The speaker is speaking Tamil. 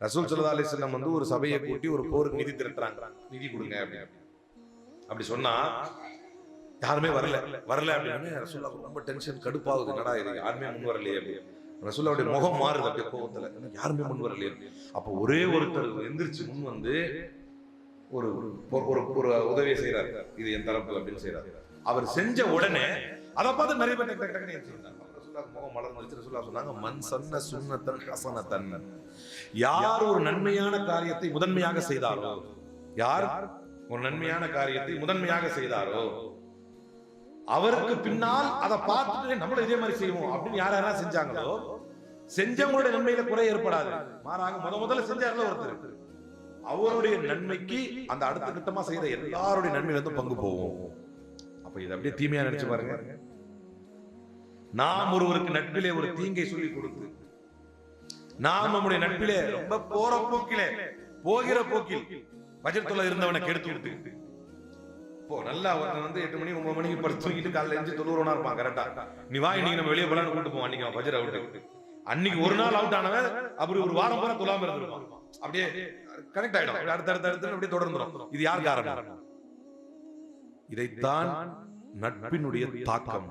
ரசூல் ஸல்லல்லாஹு அலைஹி வஸல்லம் வந்து ஒரு சபையை கூட்டி ஒரு போருக்கு நிதி திரட்டுறாங்க, நிதி கொடுங்க அப்படி சொன்னா யாருமே வரல அப்படின்னு ரசூலுல்லாஹ் ரொம்ப டென்ஷன், கடுப்பாகுது, என்னடா இது யாருமே முன் வரலையே அப்படி. ரசூலுல்லாஹ்வுடைய முகம் மாறுது அப்படியே கோபத்துல, யாருமே முன் வரலையே. அப்போ ஒரே ஒருத்தர் எந்திரிச்சு முன் வந்து ஒரு ஒரு உதவியை செய்யறாரு, இது என் தரப்பு அப்படின்னு செய்யறாரு. அவர் செஞ்ச உடனே அதை பார்த்து நிறைய பேர் டக்குன்னு செய்யறாங்க. முகம் மலர் முடிச்சு ரசூலுல்லாஹ் சொன்னாங்க, மன் சன்ன சுன்னத்தன் ஹஸனத்தன், யார் ஒரு நன்மையான காரியத்தை முதன்மையாக செய்தாரோ, யார் ஒரு நன்மையான காரியத்தை முதன்மையாக செய்தாரோ அவருக்கு பின்னால் அதை பார்த்துட்டு நம்மளும் இதே மாதிரி செய்வோம் அப்படின்னு யாரெல்லாம் செஞ்சாங்களோ செஞ்சவங்களோட நன்மையில குறை ஏற்படாது. மாறாக முதல்ல செஞ்சார்ல ஒருத்தர், அவருடைய நன்மைக்கு அந்த அடுத்த கட்டமா செய்த எல்லாருடைய நன்மையில இருந்து பங்கு போவோம். அப்ப இதை அப்படியே தீமையா நினைச்சு பாருங்க. நாம் ஒருவருக்கு நட்பிலே ஒரு தீங்கை சொல்லி கொடுத்து, நாம் நம்முடைய நட்பிலே ரொம்ப போற போக்கிலே போகிற போக்கில் பஜ்ரத்துல இருந்தவனை கெடுத்து விட்டு, இப்போ நல்லா அவன் வந்து 8 மணி 9 மணிக்கு படுத்து தூங்கிட்டு காலையில எழுந்து தொழுறவனா இருப்பான் கரெக்டா. நீ வா இன்னைக்கு நம்ம வெளியே போலான்னு கூட்டு போவோம், அன்னைக்கு பஜ்ர அவுட், அன்னைக்கு ஒரு நாள் அவுட் ஆனவன் அப்படி ஒரு வாரம் பூரா தொழாம இருந்திருப்பான். அப்படியே கனெக்ட் ஆயிடும், அடுத்த அப்படியே தொடர்ந்துடும். இது யார் காரணம்? இதைத்தான் நட்பினுடைய தாக்கம்.